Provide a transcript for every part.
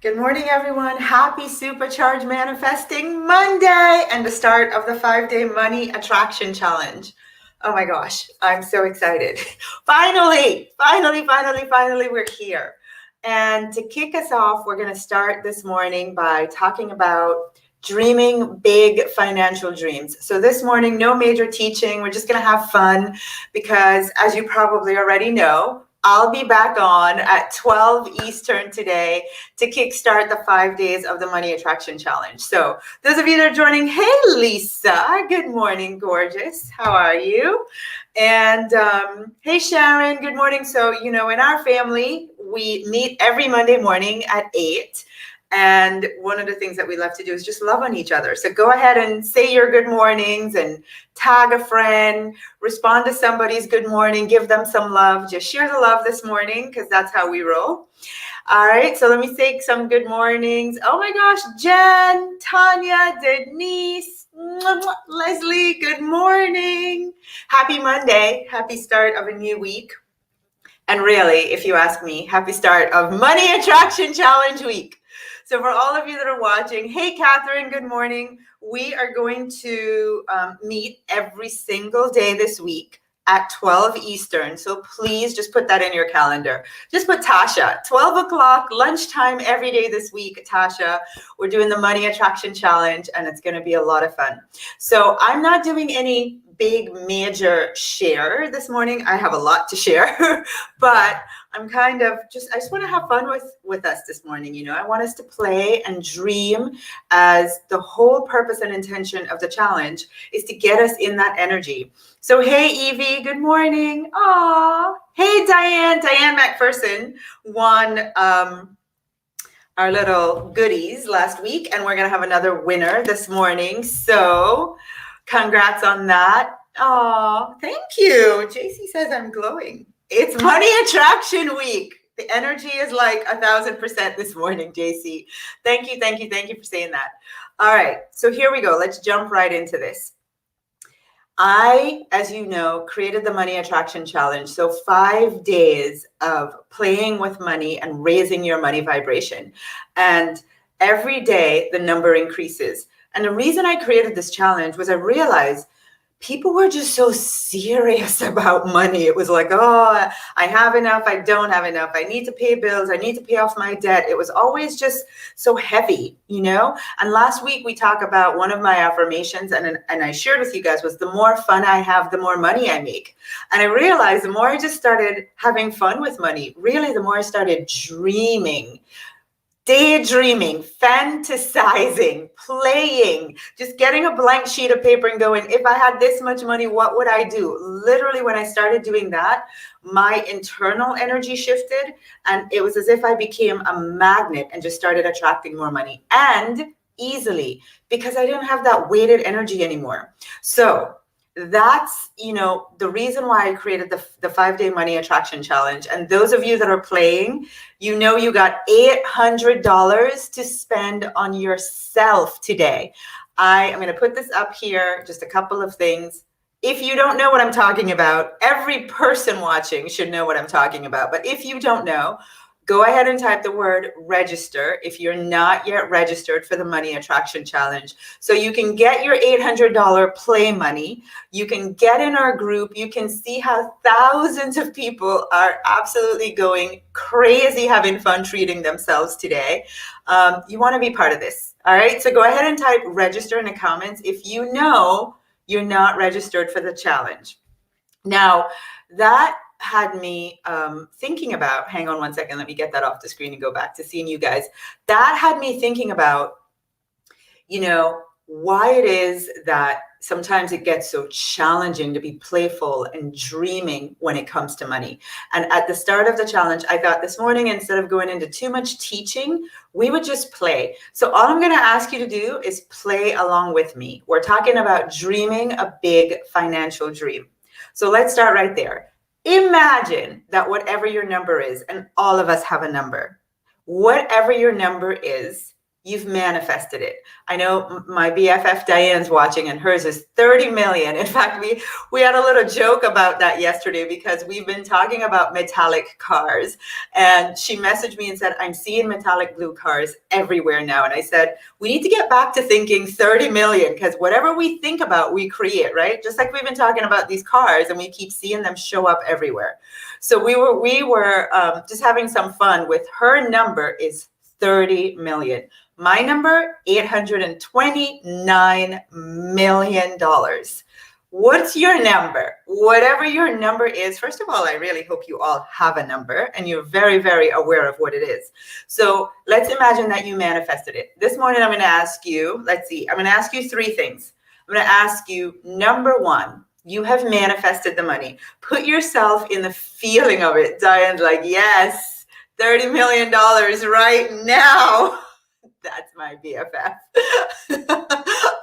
Good morning, everyone. Happy Supercharged Manifesting Monday and the start of the 5-day money attraction challenge. Oh my gosh, I'm so excited. Finally, we're here. And to kick us off, we're going to start this morning by talking about dreaming big financial dreams. So this morning, no major teaching. We're just going to have fun because, as you probably already know, I'll be back on at 12 Eastern today to kickstart the 5 days of the Money Attraction Challenge. So those of you that are joining, hey, Lisa, good morning, gorgeous. How are you? And hey, Sharon, good morning. So, in our family, we meet every Monday morning at 8. And one of the things that we love to do is just love on each other. So go ahead and say your good mornings and tag a friend, respond to somebody's good morning, give them some love. Just share the love this morning because that's how we roll. All right, so let me say some good mornings. Oh my gosh, Jen, Tanya, Denise, Leslie, good morning. Happy Monday. Happy start of a new week. And really, if you ask me, happy start of Money Attraction Challenge Week. So for all of you that are watching, hey, Catherine, good morning. We are going to meet every single day this week at 12 Eastern. So please just put that in your calendar. Just put Tasha, 12 o'clock, lunchtime every day this week, Tasha. We're doing the Money Attraction Challenge, and it's going to be a lot of fun. So I'm not doing any big major share this morning. I have a lot to share, but I'm kind of I just want to have fun with us this morning. I want us to play and dream, as the whole purpose and intention of the challenge is to get us in that energy. So, hey, Evie, good morning. Aw. Hey, Diane McPherson won our little goodies last week, and we're going to have another winner this morning. So congrats on that. Oh, thank you. JC says I'm glowing. It's Money Attraction Week. The energy is like 1,000% this morning, JC. Thank you for saying that. All right, so here we go. Let's jump right into this. I, as you know, created the Money Attraction Challenge. So 5 days of playing with money and raising your money vibration. And every day the number increases. And the reason I created this challenge was I realized people were just so serious about money. It was like, oh, I have enough, I don't have enough, I need to pay bills, I need to pay off my debt. It was always just so heavy, And last week we talked about one of my affirmations, and I shared with you guys, was the more fun I have, the more money I make. And I realized the more I just started having fun with money, really the more I started dreaming, daydreaming, fantasizing, playing, just getting a blank sheet of paper and going, if I had this much money, what would I do? Literally, when I started doing that, my internal energy shifted, and it was as if I became a magnet and just started attracting more money, and easily, because I didn't have that weighted energy anymore. So that's, the reason why I created the 5-day Money Attraction Challenge. And those of you that are playing, you got $800 to spend on yourself today. I am going to put this up here, just a couple of things. If you don't know what I'm talking about, every person watching should know what I'm talking about. But if you don't know, go ahead and type the word register if you're not yet registered for the Money Attraction Challenge. So you can get your $800 play money. You can get in our group. You can see how thousands of people are absolutely going crazy, having fun treating themselves today. You want to be part of this. All right. So go ahead and type register in the comments if you know you're not registered for the challenge. Now, that had me thinking about, hang on one second, let me get that off the screen and go back to seeing you guys. That had me thinking about, why it is that sometimes it gets so challenging to be playful and dreaming when it comes to money. And at the start of the challenge, I thought this morning, instead of going into too much teaching, we would just play. So all I'm going to ask you to do is play along with me. We're talking about dreaming a big financial dream. So let's start right there. Imagine that whatever your number is, and all of us have a number, whatever your number is, You've manifested it. I know my BFF Diane's watching, and hers is 30 million. In fact, we had a little joke about that yesterday because we've been talking about metallic cars, and she messaged me and said, I'm seeing metallic blue cars everywhere now. And I said, we need to get back to thinking 30 million, because whatever we think about, we create, right? Just like we've been talking about these cars, and we keep seeing them show up everywhere. So we were just having some fun with her number is 30 million. My number, $829 million. What's your number? Whatever your number is, first of all, I really hope you all have a number and you're very, very aware of what it is. So let's imagine that you manifested it. This morning, I'm going to ask you, I'm going to ask you three things. I'm going to ask you, number one, you have manifested the money. Put yourself in the feeling of it. Diane's like, yes, $30 million right now. That's my BFF.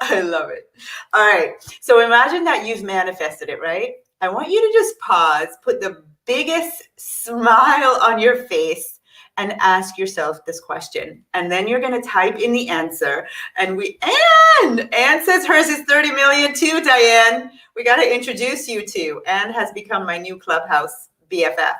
I love it. All right. So imagine that you've manifested it, right? I want you to just pause, put the biggest smile on your face, and ask yourself this question. And then you're going to type in the answer. And Anne says hers is 30 million too, Diane. We got to introduce you to. Anne has become my new Clubhouse BFF.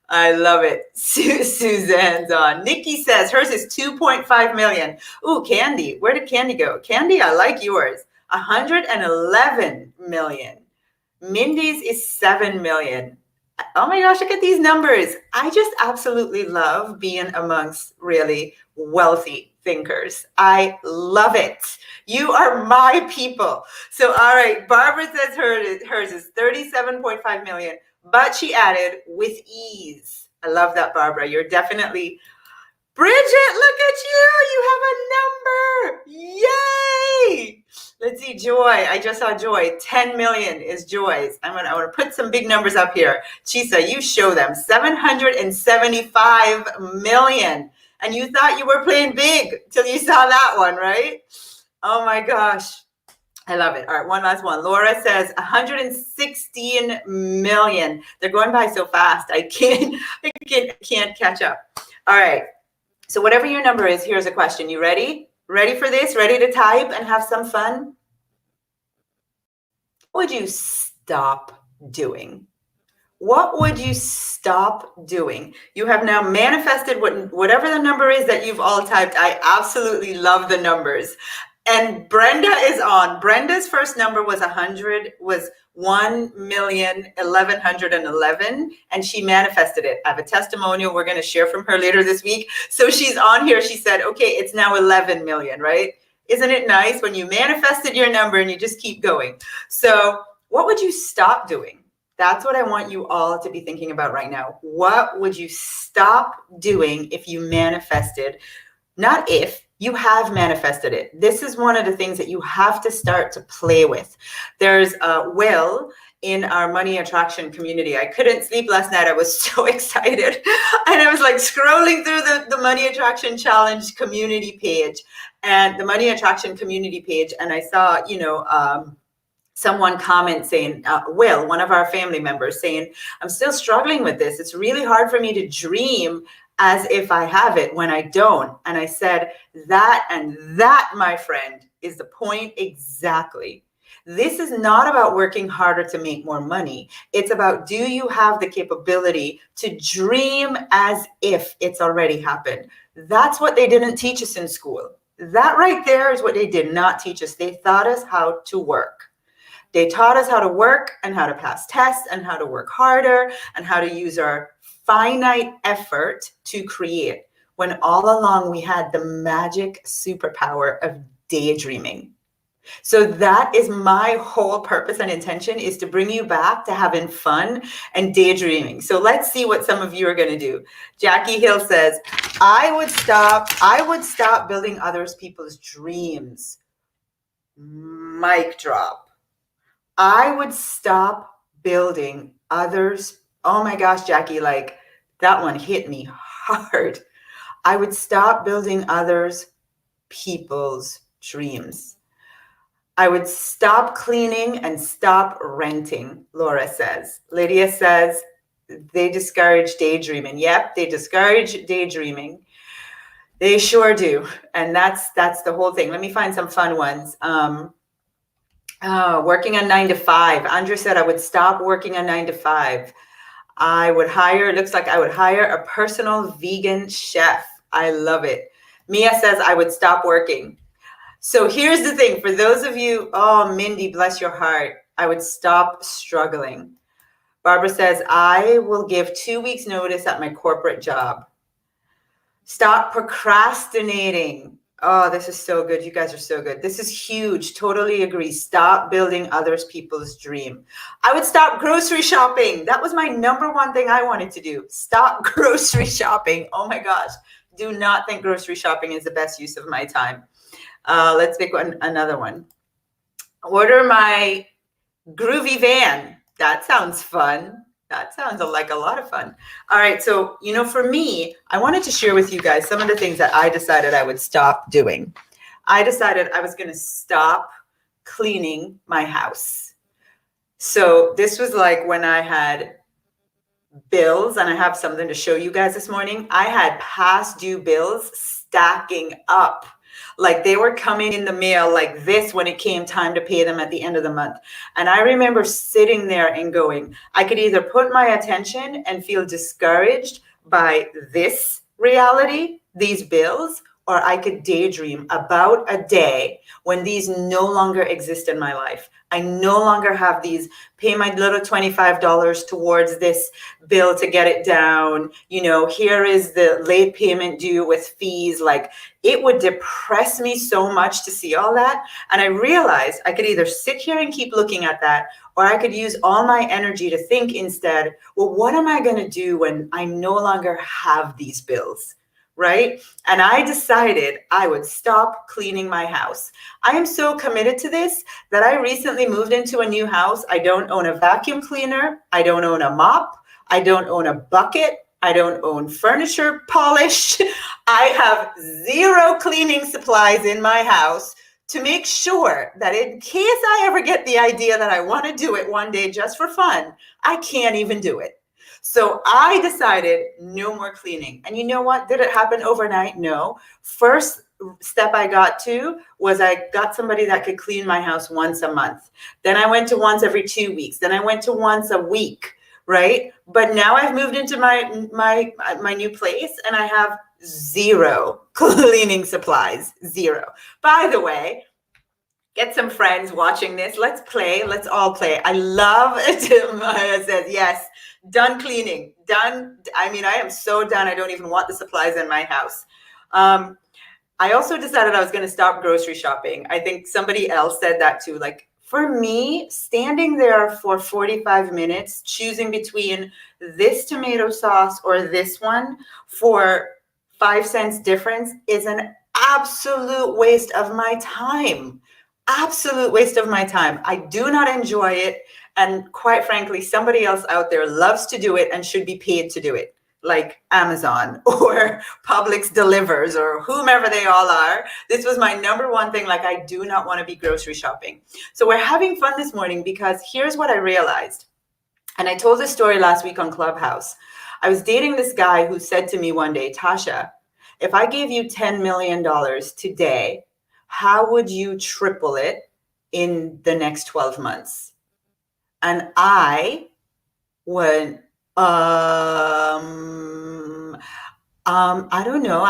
I love it. Suzanne's on. Nikki says hers is 2.5 million. Ooh, Candy. Where did Candy go? Candy, I like yours. 111 million. Mindy's is 7 million. Oh my gosh, look at these numbers. I just absolutely love being amongst really wealthy thinkers. I love it. You are my people. So, all right, Barbara says hers is 37.5 million. But she added, with ease. I love that, Barbara. You're definitely... Bridget, look at you. You have a number. Yay. Let's see, Joy. I just saw Joy. 10 million is Joy's. I want to put some big numbers up here. Chisa, you show them. 775 million. And you thought you were playing big till you saw that one, right? Oh, my gosh. I love it. All right, one last one. Laura says 116 million. They're going by so fast. I can't catch up. All right. So whatever your number is, here's a question. You ready? Ready for this? Ready to type and have some fun? What would you stop doing? What would you stop doing? You have now manifested whatever the number is that you've all typed. I absolutely love the numbers. And Brenda is on. Brenda's first number was 1,1111, and she manifested it. I have a testimonial we're going to share from her later this week. So she's on here. She said, okay, it's now 11 million, right? Isn't it nice when you manifested your number and you just keep going? So what would you stop doing? That's what I want you all to be thinking about right now. What would you stop doing if you manifested? Not if. You have manifested it. This is one of the things that you have to start to play with. There's Will in our money attraction community. I couldn't sleep last night. I was so excited. And I was like scrolling through the Money Attraction Challenge community page and the Money Attraction community page. And I saw, someone comment saying, Will, one of our family members saying, I'm still struggling with this. It's really hard for me to dream as if I have it when I don't. And I said, that, my friend, is the point exactly. This is not about working harder to make more money. It's about, do you have the capability to dream as if it's already happened? That's what they didn't teach us in school. That right there is what they did not teach us. They taught us how to work. They taught us how to work and how to pass tests and how to work harder and how to use our finite effort to create, when all along we had the magic superpower of daydreaming. So that is my whole purpose and intention, is to bring you back to having fun and daydreaming. So let's see what some of you are going to do. Jackie Hill says, I would stop building others people's dreams. Mic drop. I would stop building others. Oh my gosh, Jackie, like that one hit me hard. I would stop building others people's dreams. I would stop cleaning and stop renting, Laura says. Lydia says they discourage daydreaming. Yep, they discourage daydreaming. They sure do. And that's the whole thing. Let me find some fun ones. Working a 9 to 5. Andrea said I would stop working a 9 to 5. I would hire, it looks like I would hire a personal vegan chef. I love it. Mia says I would stop working. So here's the thing, for those of you, oh, Mindy, bless your heart, I would stop struggling. Barbara says, I will give 2 weeks notice at my corporate job. Stop procrastinating. Oh, this is so good. You guys are so good. This is huge. Totally agree. Stop building others people's dream. I would stop grocery shopping. That was my number one thing I wanted to do. Stop grocery shopping. Oh my gosh. Do not think grocery shopping is the best use of my time. Let's pick another one. Order my groovy van. That sounds fun. That sounds like a lot of fun. All right. So, for me, I wanted to share with you guys some of the things that I decided I would stop doing. I decided I was going to stop cleaning my house. So this was like when I had bills, and I have something to show you guys this morning. I had past due bills stacking up. Like they were coming in the mail like this when it came time to pay them at the end of the month. And I remember sitting there and going, I could either put my attention and feel discouraged by this reality, these bills, or I could daydream about a day when these no longer exist in my life. I no longer have these, pay my little $25 towards this bill to get it down. Here is the late payment due with fees. Like it would depress me so much to see all that. And I realized I could either sit here and keep looking at that, or I could use all my energy to think instead, well, what am I going to do when I no longer have these bills? Right? And I decided I would stop cleaning my house. I am so committed to this that I recently moved into a new house. I don't own a vacuum cleaner. I don't own a mop. I don't own a bucket. I don't own furniture polish. I have zero cleaning supplies in my house to make sure that in case I ever get the idea that I want to do it one day just for fun, I can't even do it. So I decided no more cleaning. And you know what? Did it happen overnight? No. First step I got to was I got somebody that could clean my house once a month. Then I went to once every 2 weeks. Then I went to once a week, right? But now I've moved into my new place and I have zero cleaning supplies, zero. By the way, get some friends watching this. Let's play. Let's all play. I love it. Maya says, yes, done cleaning. Done. I mean, I am so done. I don't even want the supplies in my house. I also decided I was going to stop grocery shopping. I think somebody else said that too. Like for me, standing there for 45 minutes, choosing between this tomato sauce or this one for 5 cents difference is an absolute waste of my time. Absolute waste of my time. I do not enjoy it. And quite frankly, somebody else out there loves to do it and should be paid to do it, like Amazon or Publix delivers or whomever they all are. This was my number one thing. Like, I do not want to be grocery shopping. So we're having fun this morning because here's what I realized. And I told this story last week on Clubhouse. I was dating this guy who said to me one day, Tasha, if I gave you $10 million today, how would you triple it in the next 12 months? And I went, I don't know.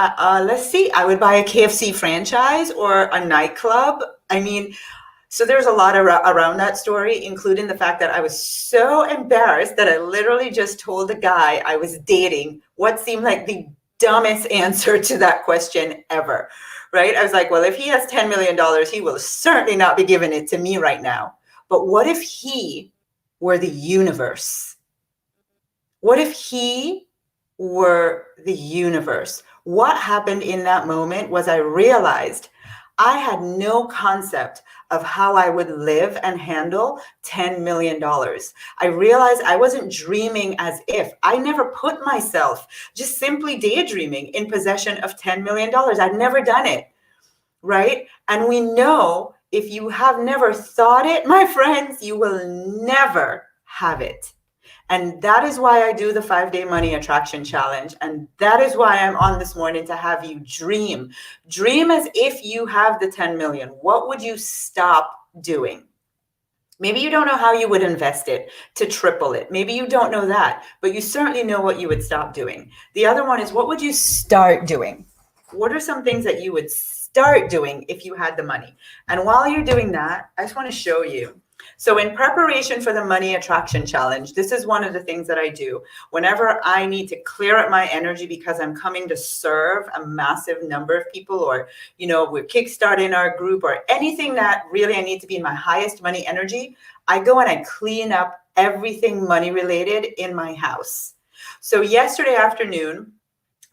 Let's see. I would buy a KFC franchise or a nightclub. I mean, so there's a lot around that story, including the fact that I was so embarrassed that I literally just told the guy I was dating what seemed like the dumbest answer to that question ever. Right? I was like, well, if he has $10 million, he will certainly not be giving it to me right now. But what if he were the universe? What if he were the universe? What happened in that moment was I realized I had no concept of how I would live and handle $10 million. I realized I wasn't dreaming as if. I never put myself just simply daydreaming in possession of $10 million. I'd never done it, right? And we know if you have never thought it, my friends, you will never have it. And that is why I do the 5-day money attraction challenge. And that is why I'm on this morning to have you dream. Dream as if you have the 10 million. What would you stop doing? Maybe you don't know how you would invest it to triple it. Maybe you don't know that, but you certainly know what you would stop doing. The other one is, what would you start doing? What are some things that you would start doing if you had the money? And while you're doing that, I just want to show you. So in preparation for the money attraction challenge, this is one of the things that I do whenever I need to clear up my energy because I'm coming to serve a massive number of people, or, we're kickstarting our group, or anything that really I need to be in my highest money energy. I go and I clean up everything money related in my house. So yesterday afternoon,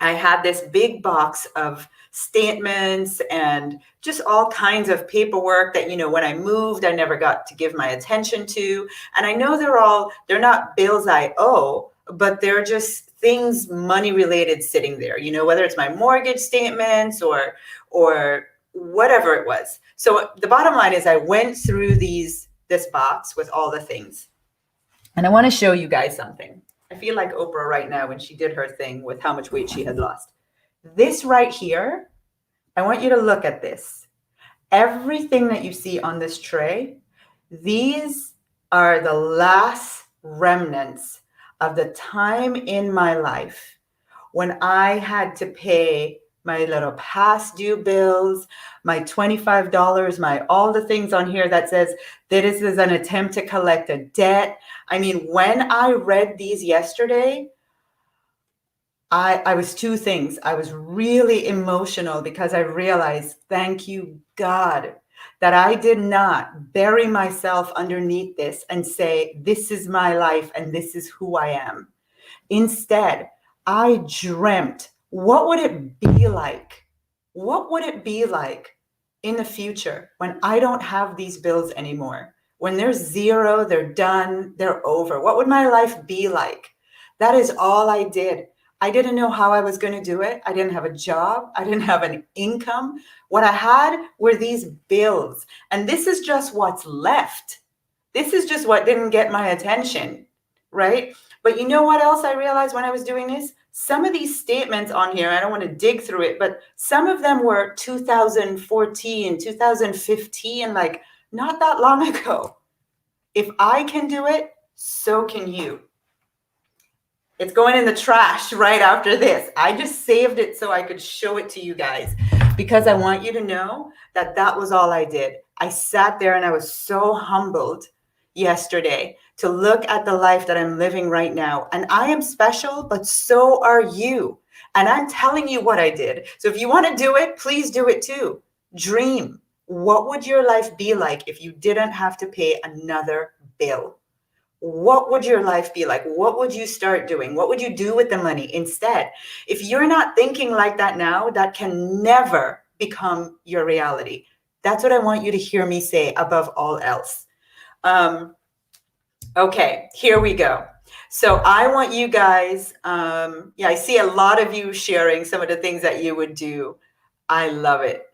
I had this big box of statements and just all kinds of paperwork that, when I moved, I never got to give my attention to. And I know they're not bills I owe, but they're just things money related sitting there, whether it's my mortgage statements or whatever it was. So the bottom line is I went through this box with all the things. And I want to show you guys something. I feel like Oprah right now when she did her thing with how much weight she had lost. This right here, I want you to look at this. Everything that you see on this tray, these are the last remnants of the time in my life when I had to pay my little past due bills, my $25, all the things on here that says that this is an attempt to collect a debt. I mean, when I read these yesterday, I was two things. I was really emotional because I realized, thank you, God, that I did not bury myself underneath this and say, this is my life and this is who I am. Instead, I dreamt, what would it be like? What would it be like in the future when I don't have these bills anymore? When they're zero, they're done, they're over. What would my life be like? That is all I did. I didn't know how I was going to do it. I didn't have a job. I didn't have an income. What I had were these bills. And this is just what's left. This is just what didn't get my attention, right? But you know what else I realized when I was doing this? Some of these statements on here, I don't want to dig through it, but some of them were 2014, 2015, like not that long ago. If I can do it, so can you. It's going in the trash right after this. I just saved it so I could show it to you guys because I want you to know that that was all I did. I sat there and I was so humbled yesterday to look at the life that I'm living right now. And I am special, but so are you. And I'm telling you what I did. So if you want to do it, please do it too. Dream. What would your life be like if you didn't have to pay another bill? What would your life be like? What would you start doing? What would you do with the money instead? If you're not thinking like that now, that can never become your reality. That's what I want you to hear me say above all else. Okay, here we go. So I want you guys, I see a lot of you sharing some of the things that you would do. I love it.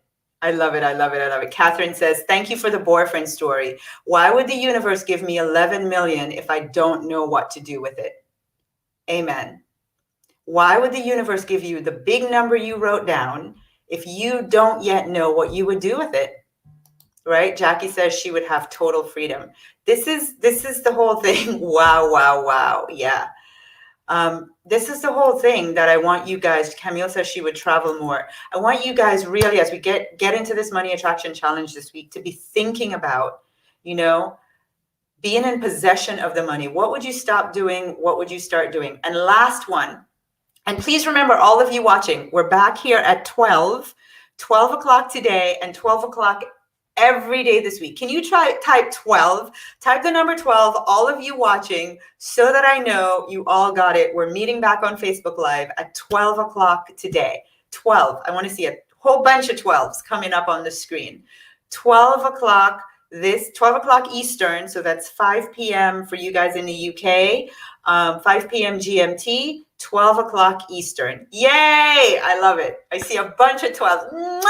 I love it. I love it. I love it. Catherine says, thank you for the boyfriend story. Why would the universe give me 11 million if I don't know what to do with it? Amen. Why would the universe give you the big number you wrote down if you don't yet know what you would do with it? Right? Jackie says she would have total freedom. This is the whole thing. Wow, wow, wow. Yeah. This is the whole thing that I want you guys. Camille says she would travel more. I want you guys really, as we get into this money attraction challenge this week, to be thinking about, being in possession of the money. What would you stop doing? What would you start doing? And last one, and please remember, all of you watching, we're back here at 12 o'clock today and 12 o'clock every day this week. Can you type 12? Type the number 12, all of you watching, so that I know you all got it. We're meeting back on Facebook Live at 12 o'clock today. 12. I want to see a whole bunch of 12s coming up on the screen. 12 o'clock, 12 o'clock Eastern, so that's 5 p.m. for you guys in the UK, 5 p.m. GMT, 12 o'clock Eastern. Yay! I love it. I see a bunch of 12s. Mwah!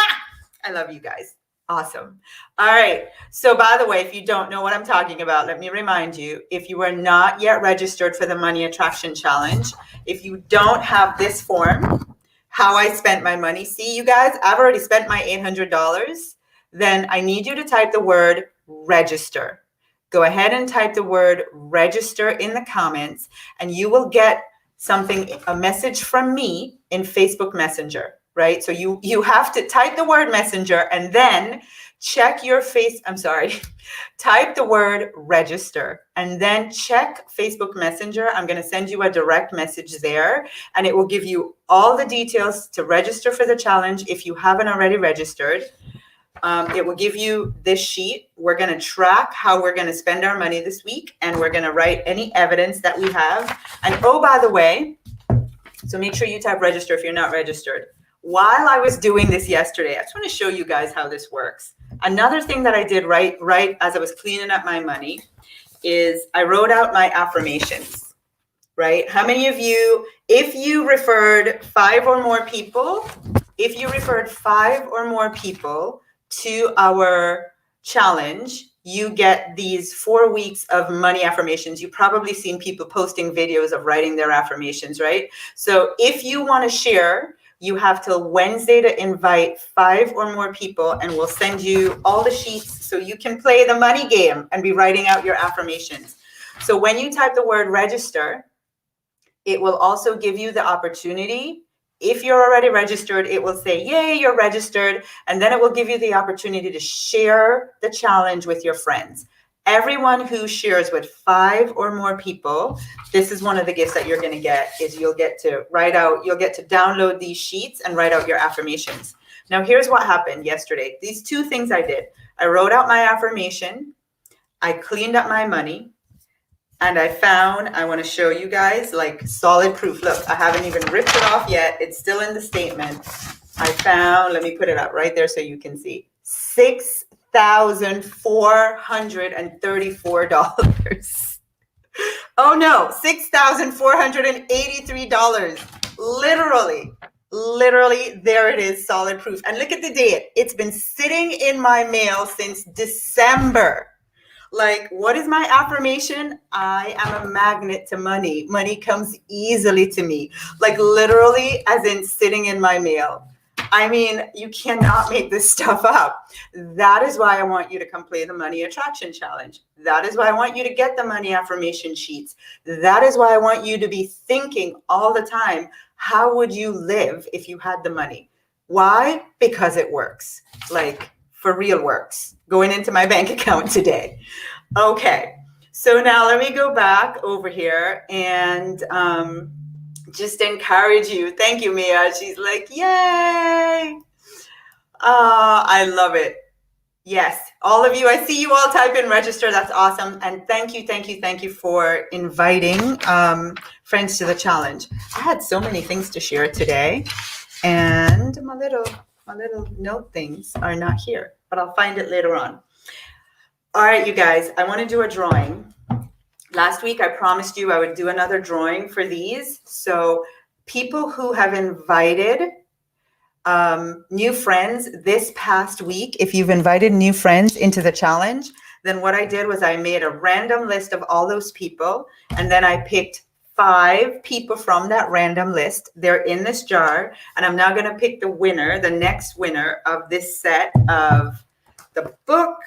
I love you guys. Awesome. All right. So by the way, if you don't know what I'm talking about, let me remind you, if you are not yet registered for the Money Attraction Challenge, if you don't have this form, how I spent my money, see you guys, I've already spent my $800, then I need you to type the word register. Go ahead and type the word register in the comments, and you will get a message from me in Facebook Messenger. Right? So you have to type the word messenger and then check your type the word register and then check Facebook Messenger. I'm going to send you a direct message there, and it will give you all the details to register for the challenge if you haven't already registered. It will give you this sheet. We're going to track how we're going to spend our money this week, and we're going to write any evidence that we have. And oh, by the way, so make sure you type register if you're not registered. While I was doing this yesterday, I just want to show you guys how this works. Another thing that I did right as I was cleaning up my money is I wrote out my affirmations, right? How many of you, if you referred five or more people to our challenge, you get these 4 weeks of money affirmations. You've probably seen people posting videos of writing their affirmations, right? So if you want to share, you have till Wednesday to invite 5 or more people, and we'll send you all the sheets so you can play the money game and be writing out your affirmations. So when you type the word register, it will also give you the opportunity. If you're already registered, it will say, yay, you're registered. And then it will give you the opportunity to share the challenge with your friends. Everyone who shares with 5 or more people, this is one of the gifts that you're going to get, is you'll get to download these sheets and write out your affirmations. Now, here's what happened yesterday. These 2 things I did. I wrote out my affirmation. I cleaned up my money. And I want to show you guys like solid proof. Look, I haven't even ripped it off yet. It's still in the statement. Let me put it up right there so you can see. $6,434. Oh no, $6,483. Literally, there it is, solid proof. And look at the date. It's been sitting in my mail since December. Like, what is my affirmation? I am a magnet to money. Money comes easily to me. Like literally, as in sitting in my mail. I mean, you cannot make this stuff up. That is why I want you to come play the Money Attraction Challenge. That is why I want you to get the money affirmation sheets. That is why I want you to be thinking all the time, how would you live if you had the money? Why? Because it works. Like, for real works. Going into my bank account today. Okay, so now let me go back over here and just encourage you. Thank you, Mia. She's like, yay. I love it. Yes, all of you, I see you all type in register. That's awesome. And thank you for inviting friends to the challenge. I had so many things to share today, and my little note things are not here, but I'll find it later on. All right, you guys, I want to do a drawing. Last week, I promised you I would do another drawing for these. So people who have invited new friends this past week, if you've invited new friends into the challenge, then what I did was I made a random list of all those people, and then I picked 5 people from that random list. They're in this jar, and I'm now going to pick the next winner of this set of the book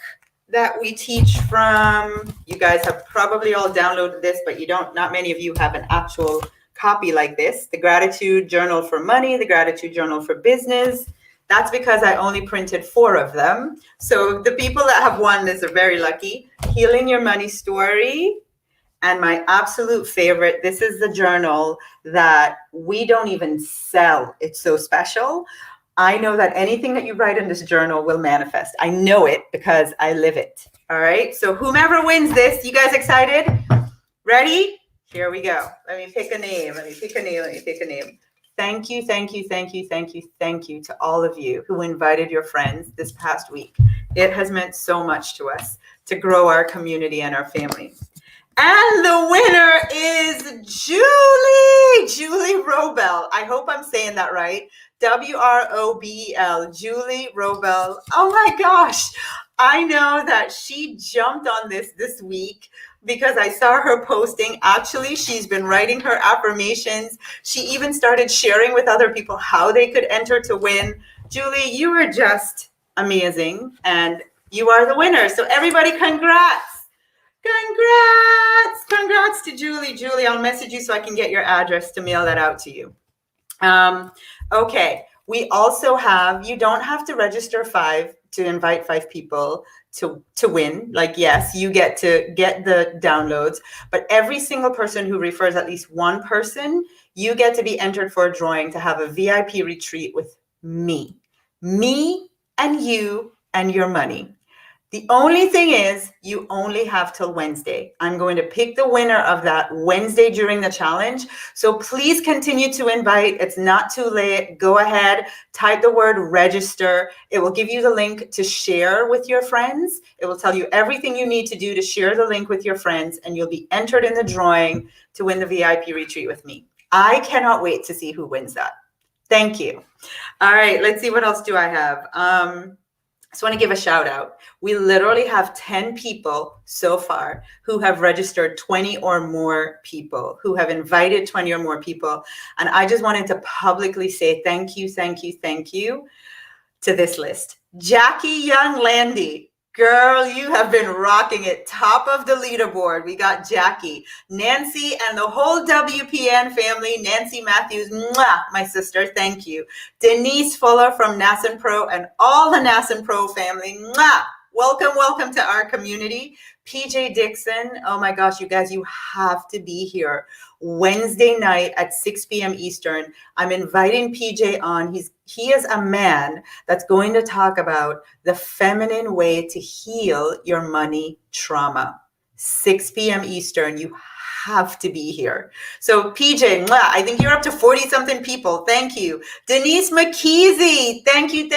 that we teach from. You guys have probably all downloaded this, but not many of you have an actual copy like this. The Gratitude Journal for Money, the Gratitude Journal for Business. That's because I only printed 4 of them. So the people that have won this are very lucky. Healing Your Money Story. And my absolute favorite, this is the journal that we don't even sell. It's so special. I know that anything that you write in this journal will manifest. I know it because I live it. All right. So whomever wins this, you guys excited? Ready? Here we go. Let me pick a name. Thank you to all of you who invited your friends this past week. It has meant so much to us to grow our community and our family. And the winner is Julie Robel. I hope I'm saying that right. WROBEL, Julie Robel. Oh my gosh. I know that she jumped on this week because I saw her posting. Actually, she's been writing her affirmations. She even started sharing with other people how they could enter to win. Julie, you are just amazing, and you are the winner. So everybody, congrats. Congrats to Julie. Julie, I'll message you so I can get your address to mail that out to you. Okay, we also have, you don't have to register to invite 5 people to win. Like, yes, you get to get the downloads, but every single person who refers at least one person, you get to be entered for a drawing to have a VIP retreat with me and you and your money. The only thing is, you only have till Wednesday. I'm going to pick the winner of that Wednesday during the challenge. So please continue to invite. It's not too late. Go ahead, type the word register. It will give you the link to share with your friends. It will tell you everything you need to do to share the link with your friends, and you'll be entered in the drawing to win the VIP retreat with me. I cannot wait to see who wins that. Thank you. All right, let's see, what else do I have? I just want to give a shout out. We literally have 10 people so far who have registered 20 or more people, who have invited 20 or more people. And I just wanted to publicly say thank you to this list. Jackie Young Landy. Girl, you have been rocking it. Top of the leaderboard. We got Jackie, Nancy, and the whole WPN family. Nancy Matthews, mwah, my sister, thank you. Denise Fuller from NASN Pro and all the NASN Pro family, mwah. Welcome to our community. PJ Dixon, oh my gosh, you guys, you have to be here Wednesday night at 6 p.m. Eastern. I'm inviting PJ on. He is a man that's going to talk about the feminine way to heal your money trauma. 6 p.m. Eastern, you have to be here. So PJ, mwah, I think you're up to 40-something people. Thank you. Denise McKeezy, thank you.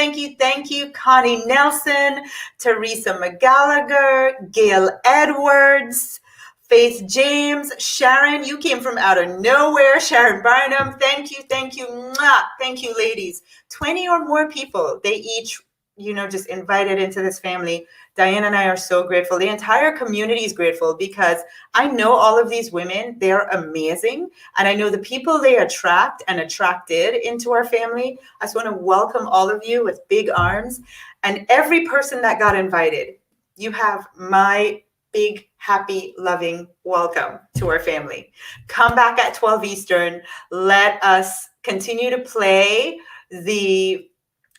Connie Nelson, Teresa McGallagher, Gail Edwards, Faith James, Sharon, you came from out of nowhere. Sharon Barnum, thank you. Mwah. Thank you, ladies. 20 or more people, they each, just invited into this family. Diane and I are so grateful. The entire community is grateful because I know all of these women, they're amazing. And I know the people they attract and attracted into our family. I just want to welcome all of you with big arms. And every person that got invited, you have my big, happy, loving welcome to our family. Come back at 12 Eastern. Let us continue to play the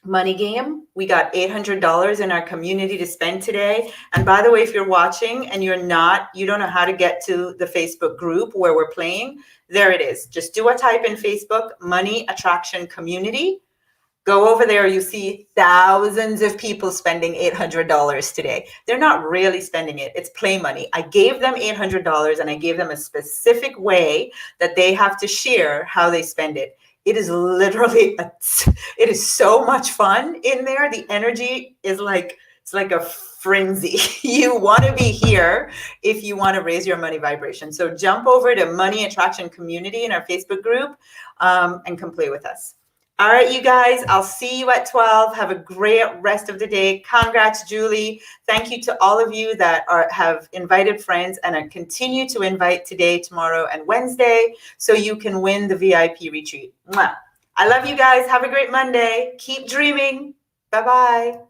money game. We got $800 in our community to spend today. And by the way, if you're watching and you don't know how to get to the Facebook group where we're playing, there it is. Just do a type in Facebook, Money Attraction Community. Go over there, you see thousands of people spending $800 today. They're not really spending it. It's play money. I gave them $800 and I gave them a specific way that they have to share how they spend it. It is literally, it is so much fun in there. The energy is it's like a frenzy. You want to be here if you want to raise your money vibration. So jump over to Money Attraction Community in our Facebook group and come play with us. All right, you guys, I'll see you at 12. Have a great rest of the day. Congrats, Julie. Thank you to all of you that have invited friends and continue to invite today, tomorrow, and Wednesday so you can win the VIP retreat. Mwah. I love you guys. Have a great Monday. Keep dreaming. Bye-bye.